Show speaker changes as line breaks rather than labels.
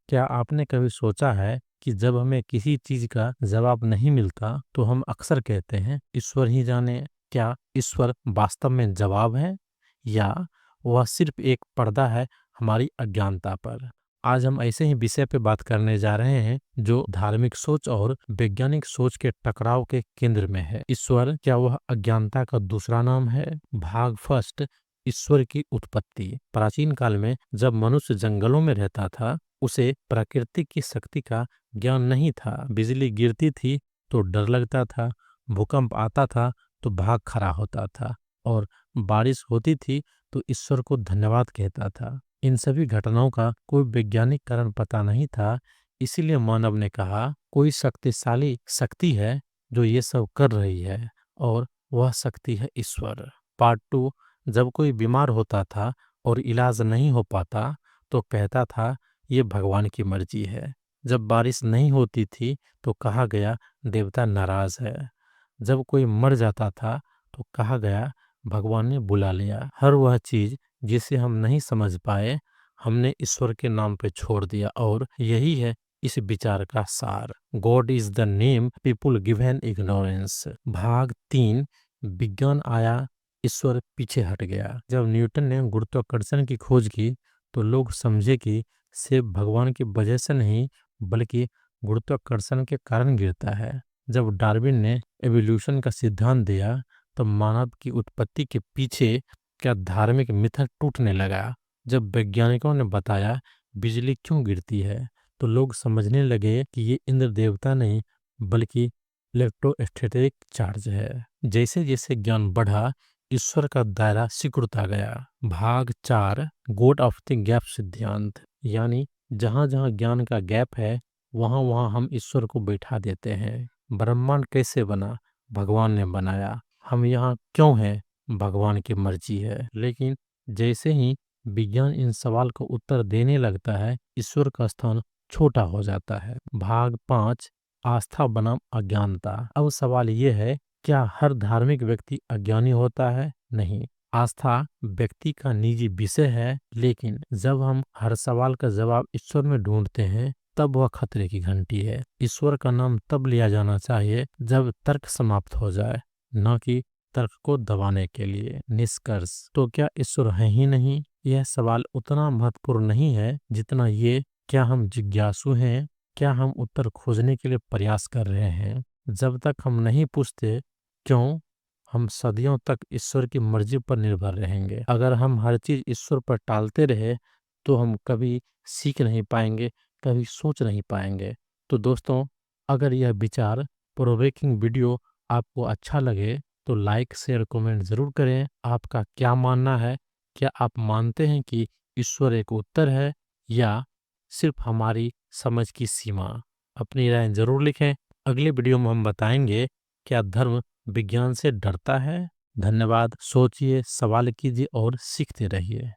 क्या आपने कभी सोचा है कि जब हमें किसी चीज का जवाब नहीं मिलता तो हम अक्सर कहते हैं ईश्वर ही जाने। क्या ईश्वर वास्तव में जवाब है या वह सिर्फ एक पर्दा है हमारी अज्ञानता पर? आज हम ऐसे ही विषय पे बात करने जा रहे हैं जो धार्मिक सोच और वैज्ञानिक सोच के टकराव के केंद्र में है। ईश्वर क्या वह अज्ञानता का दूसरा नाम है? भाग फर्स्ट, ईश्वर की उत्पत्ति। प्राचीन काल में जब मनुष्य जंगलों में रहता था उसे प्रकृति की शक्ति का ज्ञान नहीं था। बिजली गिरती थी तो डर लगता था, भूकंप आता था तो भाग खड़ा होता था और बारिश होती थी तो ईश्वर को धन्यवाद कहता था। इन सभी घटनाओं का कोई वैज्ञानिक कारण पता नहीं था, इसीलिए मानव ने कहा कोई शक्तिशाली शक्ति है जो ये सब कर रही है और वह शक्ति है ईश्वर। पार्ट टू, जब कोई बीमार होता था और इलाज नहीं हो पाता तो कहता था ये भगवान की मर्जी है। जब बारिश नहीं होती थी तो कहा गया देवता नाराज है। जब कोई मर जाता था तो कहा गया भगवान ने बुला लिया। हर वह चीज जिसे हम नहीं समझ पाए हमने ईश्वर के नाम पे छोड़ दिया और यही है इस विचार का सार। God is the name people give an ignorance. भाग 3, विज्ञान आया, ईश्वर पीछे हट गया। जब न्यूटन ने गुरुत्वाकर्षण की खोज की तो लोग समझे कि सेब भगवान की वजह से नहीं बल्कि गुरुत्वाकर्षण के कारण गिरता है। जब डार्विन ने एवोल्यूशन का सिद्धांत दिया तो मानव की उत्पत्ति के पीछे क्या धार्मिक मिथक टूटने लगा। जब वैज्ञानिकों ने बताया बिजली क्यों गिरती है तो लोग समझने लगे कि ये इंद्र देवता नहीं बल्कि इलेक्ट्रोस्टैटिक चार्ज है। जैसे जैसे ज्ञान बढ़ा ईश्वर का दायरा सिकुड़ता गया। भाग 4, गॉड ऑफ द गैप सिद्धांत। यानी जहाँ जहाँ ज्ञान का गैप है वहाँ वहाँ हम ईश्वर को बैठा देते हैं। ब्रह्मांड कैसे बना? भगवान ने बनाया। हम यहाँ क्यों हैं? भगवान की मर्जी है। लेकिन जैसे ही विज्ञान इन सवाल को उत्तर देने लगता है ईश्वर का स्थान छोटा हो जाता है। भाग 5, आस्था बनाम अज्ञानता। अब सवाल ये है, क्या हर धार्मिक व्यक्ति अज्ञानी होता है? नहीं, आस्था व्यक्ति का निजी विषय है, लेकिन जब हम हर सवाल का जवाब ईश्वर में ढूंढते हैं तब वह खतरे की घंटी है। ईश्वर का नाम तब लिया जाना चाहिए जब तर्क समाप्त हो जाए, न कि तर्क को दबाने के लिए। निष्कर्ष, तो क्या ईश्वर है ही नहीं? यह सवाल उतना महत्वपूर्ण नहीं है जितना ये क्या हम जिज्ञासु हैं, क्या हम उत्तर खोजने के लिए प्रयास कर रहे हैं। जब तक हम नहीं पूछते क्यों, हम सदियों तक ईश्वर की मर्जी पर निर्भर रहेंगे। अगर हम हर चीज ईश्वर पर टालते रहे तो हम कभी सीख नहीं पाएंगे, कभी सोच नहीं पाएंगे। तो दोस्तों, अगर यह विचार प्रोवोकिंग वीडियो आपको अच्छा लगे तो लाइक शेयर कमेंट जरूर करें। आपका क्या मानना है? क्या आप मानते हैं कि ईश्वर एक उत्तर है या सिर्फ हमारी समझ की सीमा? अपनी राय जरूर लिखें। अगले वीडियो में हम बताएंगे क्या धर्म विज्ञान से डरता है। धन्यवाद। सोचिए, सवाल कीजिए और सीखते रहिए।